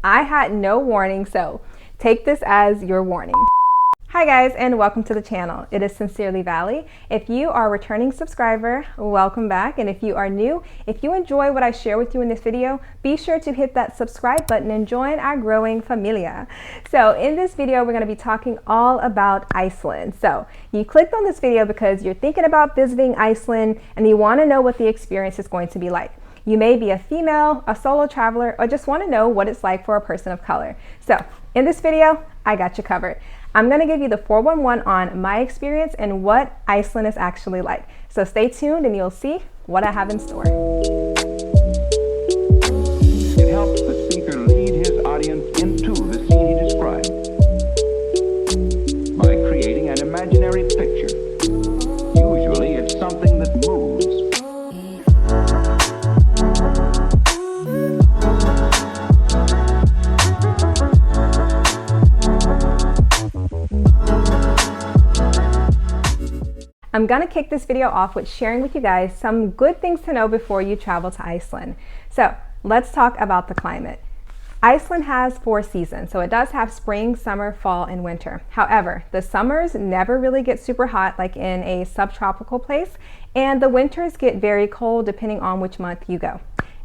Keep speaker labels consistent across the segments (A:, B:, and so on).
A: I had no warning, so take this as your warning. Hi guys, and welcome to the channel. It is Sincerely Valley. If you are a returning subscriber, welcome back. And if you are new, if you enjoy what I share with you in this video, be sure to hit that subscribe button and join our growing familia. So in this video, we're going to be talking all about Iceland. So you clicked on this video because you're thinking about visiting Iceland and you want to know what the experience is going to be like. You may be a female, a solo traveler, or just want to know what it's like for a person of color. So in this video, I got you covered. I'm going to give you the 411 on my experience and what Iceland is actually like. So stay tuned and you'll see what I have in store.
B: It helps the speaker lead his audience into the scene he describes by creating an imaginary picture. Usually it's something that moves.
A: I'm going to kick this video off with sharing with you guys some good things to know before you travel to Iceland. So let's talk about the climate. Iceland has 4 seasons, so it does have spring, summer, fall, and winter. However, the summers never really get super hot like in a subtropical place, and the winters get very cold depending on which month you go.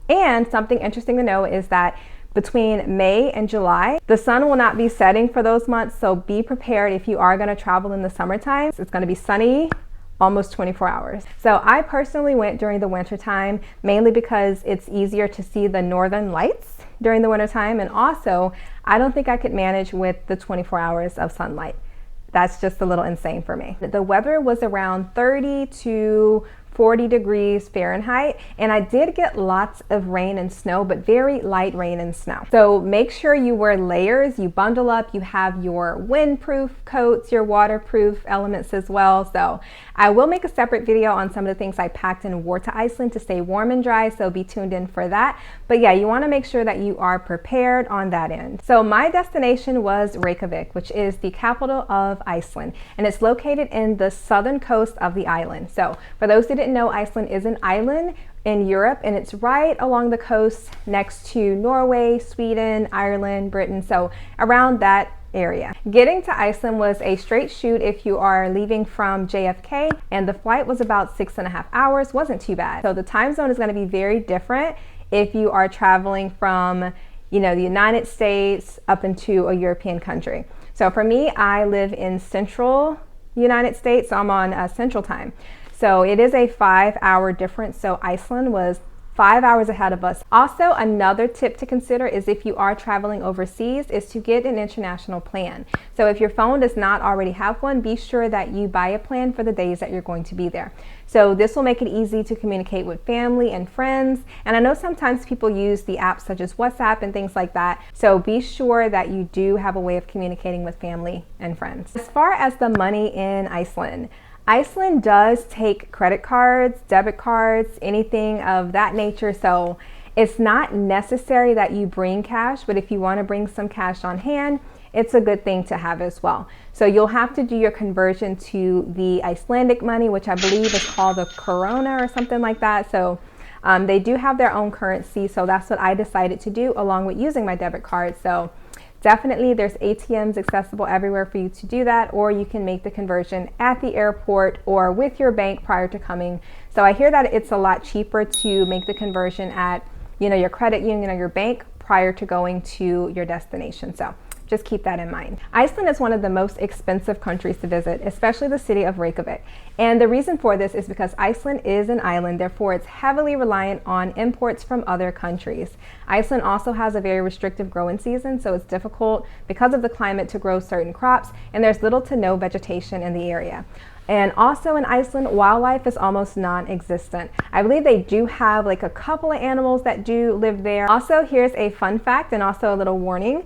A: And something interesting to know is that between May and July, the sun will not be setting for those months, so be prepared if you are going to travel in the summertime. It's going to be sunny almost 24 hours. So I personally went during the winter time, mainly because it's easier to see the northern lights during the winter time, and also I don't think I could manage with the 24 hours of sunlight. That's just a little insane for me. The weather was around 30 to 40 degrees Fahrenheit, and I did get lots of rain and snow, but very light rain and snow. So make sure you wear layers, you bundle up, you have your windproof coats, your waterproof elements as well. So I will make a separate video on some of the things I packed and wore to Iceland to stay warm and dry, so be tuned in for that. But yeah, you want to make sure that you are prepared on that end. So my destination was Reykjavik, which is the capital of Iceland, and it's located in the southern coast of the island. So for those who didn't know, Iceland is an island in Europe, and it's right along the coast next to Norway, Sweden, Ireland, Britain, so around that area. Getting to Iceland was a straight shoot if you are leaving from JFK, and the flight was about 6.5 hours. Wasn't too bad. So the time zone is going to be very different if you are traveling from, the United States up into a European country. So for me, I live in central United States, so I'm on Central Time. So it is a 5-hour difference, so Iceland was 5 hours ahead of us. Also, another tip to consider is if you are traveling overseas is to get an international plan. So if your phone does not already have one, be sure that you buy a plan for the days that you're going to be there. So this will make it easy to communicate with family and friends. And I know sometimes people use the apps such as WhatsApp and things like that. So be sure that you do have a way of communicating with family and friends. As far as the money in Iceland does take credit cards, debit cards, anything of that nature. So it's not necessary that you bring cash, but if you want to bring some cash on hand, it's a good thing to have as well. So you'll have to do your conversion to the Icelandic money, which I believe is called the krona or something like that. So they do have their own currency. So that's what I decided to do along with using my debit card. So definitely there's ATMs accessible everywhere for you to do that, or you can make the conversion at the airport or with your bank prior to coming. So I hear that it's a lot cheaper to make the conversion at, your credit union or your bank prior to going to your destination. So just keep that in mind. Iceland is one of the most expensive countries to visit, especially the city of Reykjavik. And the reason for this is because Iceland is an island, therefore it's heavily reliant on imports from other countries. Iceland also has a very restrictive growing season, so it's difficult because of the climate to grow certain crops, and there's little to no vegetation in the area. And also in Iceland, wildlife is almost non-existent. I believe they do have like a couple of animals that do live there. Also, here's a fun fact and also a little warning.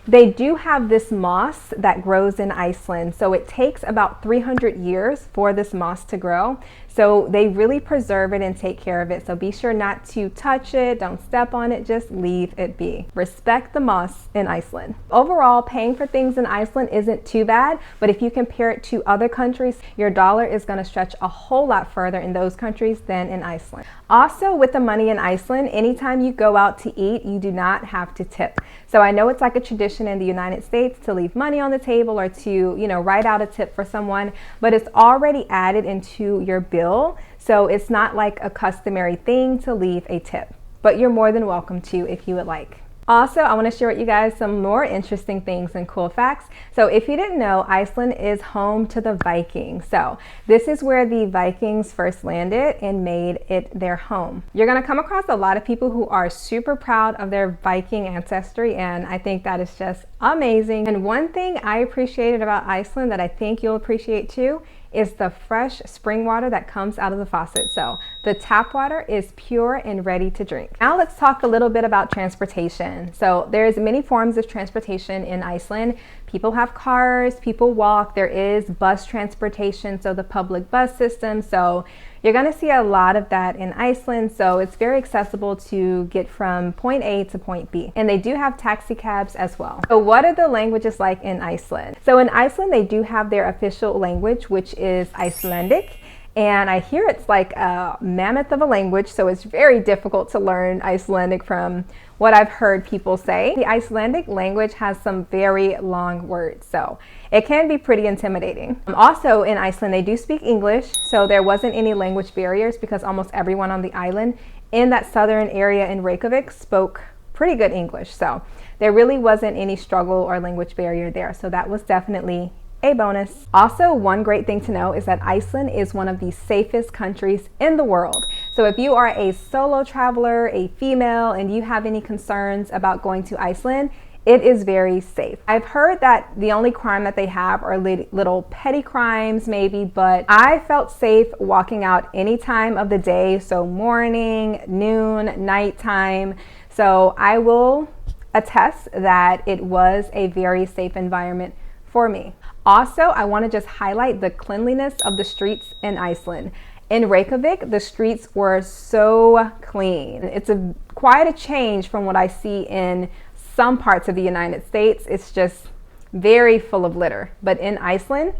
A: They do have this moss that grows in Iceland, so it takes about 300 years for this moss to grow. So they really preserve it and take care of it. So be sure not to touch it, don't step on it, just leave it be. Respect the moss in Iceland. Overall, paying for things in Iceland isn't too bad, but if you compare it to other countries, your dollar is going to stretch a whole lot further in those countries than in Iceland. Also, with the money in Iceland, anytime you go out to eat, you do not have to tip. So I know it's like a tradition in the United States to leave money on the table or to, write out a tip for someone, but it's already added into your bill. So it's not like a customary thing to leave a tip, but you're more than welcome to if you would like. Also, I want to share with you guys some more interesting things and cool facts. So if you didn't know, Iceland is home to the Vikings. So this is where the Vikings first landed and made it their home. You're going to come across a lot of people who are super proud of their Viking ancestry, and I think that is just amazing. And one thing I appreciated about Iceland that I think you'll appreciate too is the fresh spring water that comes out of the faucet. So the tap water is pure and ready to drink. Now let's talk a little bit about transportation. So there's many forms of transportation in Iceland. People have cars, people walk, there is bus transportation, so the public bus system. So you're gonna see a lot of that in Iceland, so it's very accessible to get from point A to point B. And they do have taxi cabs as well. So what are the languages like in Iceland? So in Iceland, they do have their official language, which is Icelandic. And I hear it's like a mammoth of a language, so it's very difficult to learn Icelandic from what I've heard people say. The Icelandic language has some very long words, so it can be pretty intimidating. Also in Iceland, they do speak English, so there wasn't any language barriers because almost everyone on the island in that southern area in Reykjavik spoke pretty good English. So there really wasn't any struggle or language barrier there. So that was definitely a bonus. Also, one great thing to know is that Iceland is one of the safest countries in the world. So if you are a solo traveler, a female, and you have any concerns about going to Iceland, it is very safe. I've heard that the only crime that they have are little petty crimes maybe, but I felt safe walking out any time of the day. So morning, noon, nighttime. So I will attest that it was a very safe environment for me. Also, I want to just highlight the cleanliness of the streets in Iceland. In Reykjavik, the streets were so clean. It's quite a change from what I see in some parts of the United States. It's just very full of litter. But in Iceland,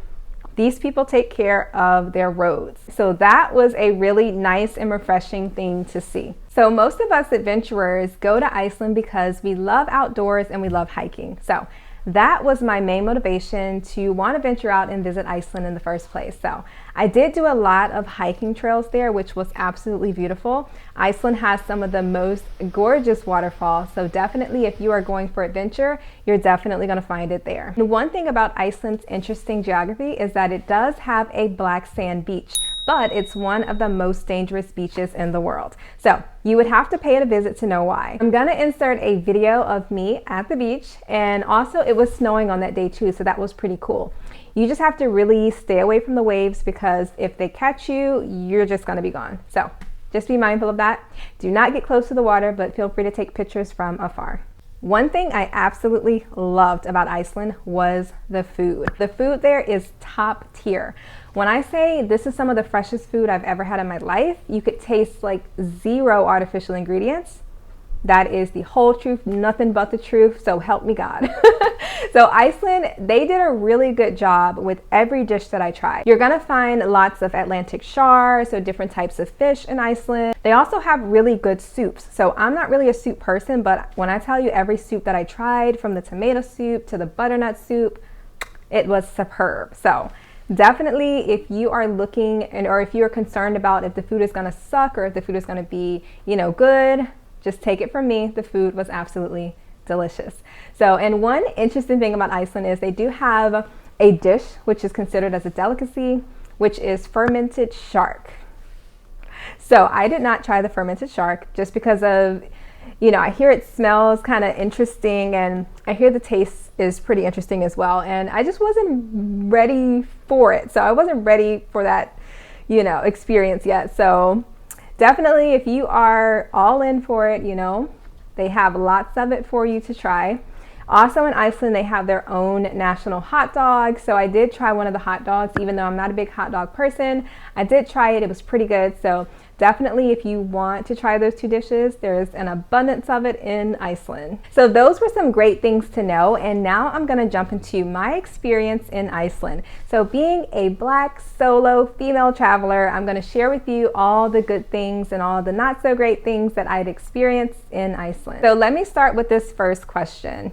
A: these people take care of their roads. So that was a really nice and refreshing thing to see. So most of us adventurers go to Iceland because we love outdoors and we love hiking. So that was my main motivation to want to venture out and visit Iceland in the first place. So I did do a lot of hiking trails there, which was absolutely beautiful. Iceland has some of the most gorgeous waterfalls. So definitely if you are going for adventure, you're definitely going to find it there. And one thing about Iceland's interesting geography is that it does have a black sand beach, but it's one of the most dangerous beaches in the world. So you would have to pay it a visit to know why. I'm gonna insert a video of me at the beach, and also it was snowing on that day too, so that was pretty cool. You just have to really stay away from the waves because if they catch you, you're just gonna be gone. So just be mindful of that. Do not get close to the water, but feel free to take pictures from afar. One thing I absolutely loved about Iceland was the food. The food there is top tier. When I say this is some of the freshest food I've ever had in my life, you could taste like 0 artificial ingredients. That is the whole truth, nothing but the truth, so help me God. So Iceland, they did a really good job with every dish that I tried. You're gonna find lots of Atlantic char, so different types of fish in Iceland. They also have really good soups. So I'm not really a soup person, but when I tell you every soup that I tried, from the tomato soup to the butternut soup, it was superb. So definitely if you are looking or if you are concerned about if the food is gonna suck or if the food is gonna be, good, just take it from me, the food was absolutely delicious. So, and one interesting thing about Iceland is they do have a dish which is considered as a delicacy, which is fermented shark. So I did not try the fermented shark just because of, I hear it smells kind of interesting and I hear the taste is pretty interesting as well. And I just wasn't ready for it. So I wasn't ready for that, experience yet. So definitely if you are all in for it, they have lots of it for you to try. Also in Iceland, they have their own national hot dog. So I did try one of the hot dogs, even though I'm not a big hot dog person. I did try it. It was pretty good. So definitely, if you want to try those two dishes, there's an abundance of it in Iceland. So those were some great things to know. And now I'm going to jump into my experience in Iceland. So being a Black solo female traveler, I'm going to share with you all the good things and all the not so great things that I'd experienced in Iceland. So let me start with this first question.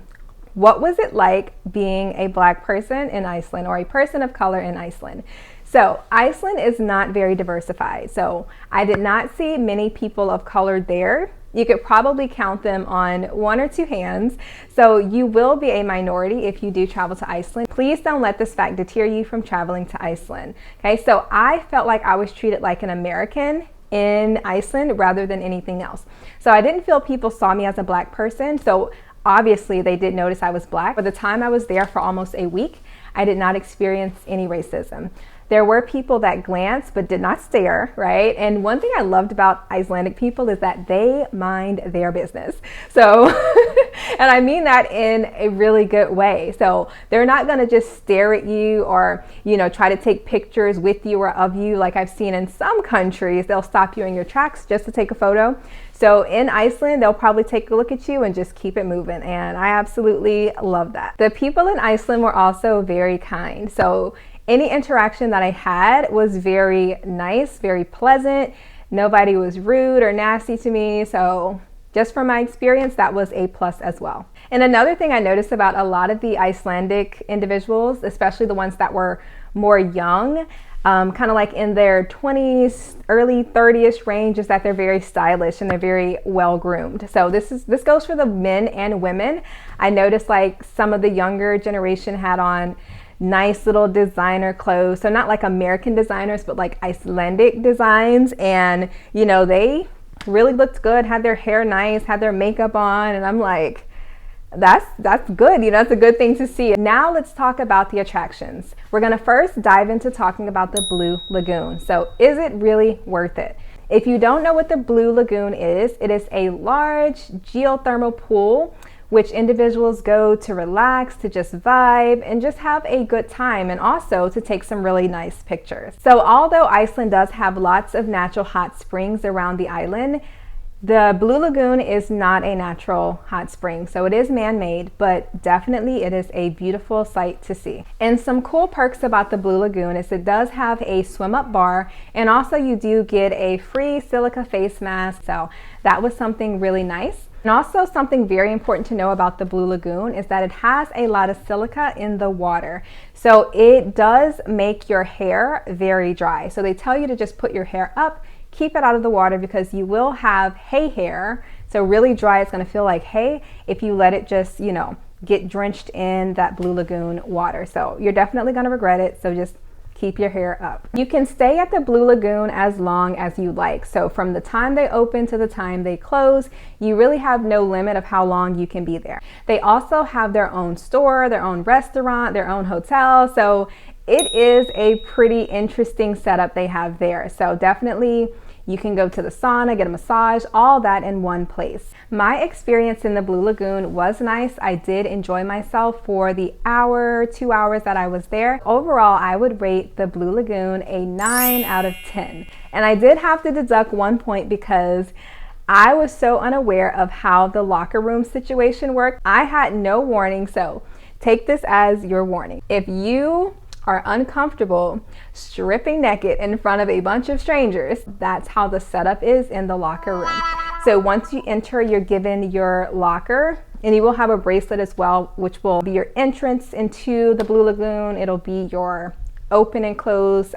A: What was it like being a Black person in Iceland, or a person of color in Iceland? So Iceland is not very diversified. So I did not see many people of color there. You could probably count them on one or two hands. So you will be a minority if you do travel to Iceland. Please don't let this fact deter you from traveling to Iceland. Okay, so I felt like I was treated like an American in Iceland rather than anything else. So I didn't feel people saw me as a Black person. So obviously they did notice I was Black. For the time I was there for almost a week, I did not experience any racism. There were people that glanced but did not stare, right? And one thing I loved about Icelandic people is that they mind their business. So, and I mean that in a really good way. So they're not gonna just stare at you or, you know, try to take pictures with you or of you like I've seen in some countries. They'll stop you in your tracks just to take a photo. So in Iceland, they'll probably take a look at you and just keep it moving. And I absolutely love that. The people in Iceland were also very kind. So any interaction that I had was very nice, very pleasant. Nobody was rude or nasty to me. So just from my experience, that was a plus as well. And another thing I noticed about a lot of the Icelandic individuals, especially the ones that were more young, kind of like in their 20s, early 30ish range, is that they're very stylish and they're very well groomed. So this goes for the men and women. I noticed like some of the younger generation had on nice little designer clothes. So not like American designers, but like Icelandic designs. And, you know, they really looked good, had their hair nice, had their makeup on. And I'm like, that's good. You know, that's a good thing to see. Now let's talk about the attractions. We're going to first dive into talking about the Blue Lagoon. So is it really worth it? If you don't know what the Blue Lagoon is, it is a large geothermal pool which individuals go to relax, to just vibe, and just have a good time, and also to take some really nice pictures. So although Iceland does have lots of natural hot springs around the island, the Blue Lagoon is not a natural hot spring, so it is man-made, but definitely it is a beautiful sight to see. And some cool perks about the Blue Lagoon is it does have a swim-up bar, and also you do get a free silica face mask, so that was something really nice. And also something very important to know about the Blue Lagoon is that it has a lot of silica in the water. So it does make your hair very dry. So they tell you to just put your hair up, keep it out of the water, because you will have hay hair. So really dry, it's gonna feel like hay if you let it just, you know, get drenched in that Blue Lagoon water. So you're definitely gonna regret it. So just keep your hair up. You can stay at the Blue Lagoon as long as you like. So from the time they open to the time they close, you really have no limit of how long you can be there. They also have their own store, their own restaurant, their own hotel. So it is a pretty interesting setup they have there. So definitely you can go to the sauna, get a massage, all that in one place. My experience in the Blue Lagoon was nice. I did enjoy myself for the hour, 2 hours that I was there. Overall, I would rate the Blue Lagoon a 9 out of 10. And I did have to deduct 1 point because I was so unaware of how the locker room situation worked. I had no warning, so take this as your warning. If you are uncomfortable stripping naked in front of a bunch of strangers, that's how the setup is in the locker room. So once you enter, you're given your locker, and you will have a bracelet as well, which will be your entrance into the Blue Lagoon. It'll be your open and close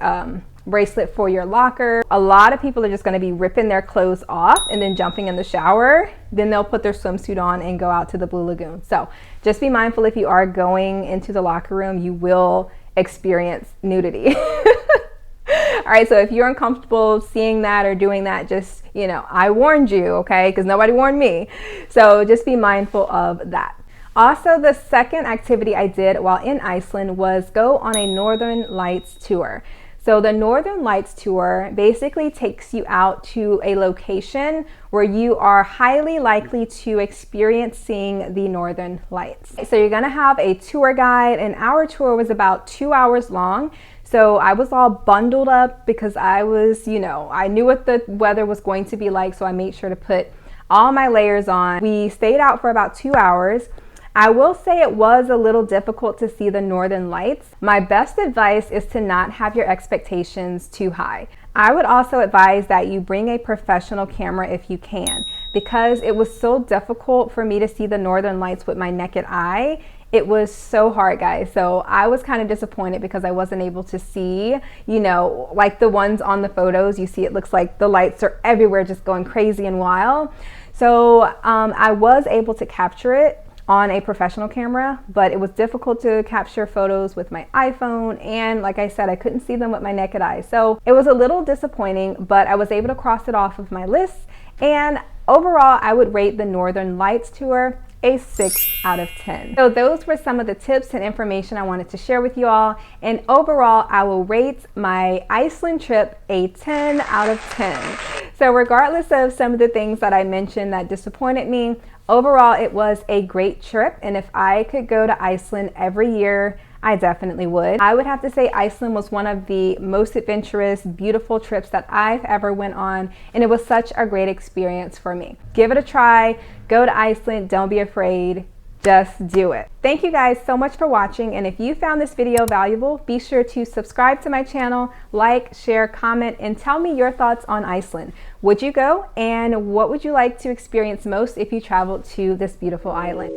A: bracelet for your locker. A lot of people are just going to be ripping their clothes off and then jumping in the shower. Then they'll put their swimsuit on and go out to the Blue Lagoon. So just be mindful, if you are going into the locker room, you will experience nudity. All right, so if you're uncomfortable seeing that or doing that, just, you know, I warned you, okay? Because nobody warned me. So just be mindful of that. Also, the second activity I did while in Iceland was go on a Northern Lights tour. So the Northern Lights tour basically takes you out to a location where you are highly likely to experience seeing the Northern Lights. So you're gonna have a tour guide, and our tour was about 2 hours long. So I was all bundled up because I was, I knew what the weather was going to be like, so I made sure to put all my layers on. We stayed out for about 2 hours. I will say it was a little difficult to see the Northern Lights. My best advice is to not have your expectations too high. I would also advise that you bring a professional camera if you can, because it was so difficult for me to see the Northern Lights with my naked eye. It was so hard, guys. So I was kind of disappointed because I wasn't able to see, like the ones on the photos. You see, it looks like the lights are everywhere, just going crazy and wild. So I was able to capture it on a professional camera, but it was difficult to capture photos with my iPhone, and like I said, I couldn't see them with my naked eye. So it was a little disappointing, but I was able to cross it off of my list, and overall I would rate the Northern Lights tour a 6 out of 10. So those were some of the tips and information I wanted to share with you all, and overall I will rate my Iceland trip a 10 out of 10. So regardless of some of the things that I mentioned that disappointed me, overall it was a great trip, and if I could go to Iceland every year, I definitely would. I would have to say Iceland was one of the most adventurous, beautiful trips that I've ever went on, and it was such a great experience for me. Give it a try, go to Iceland, don't be afraid, just do it. Thank you guys so much for watching, and if you found this video valuable, be sure to subscribe to my channel, like, share, comment, and tell me your thoughts on Iceland. Would you go, and what would you like to experience most if you traveled to this beautiful island?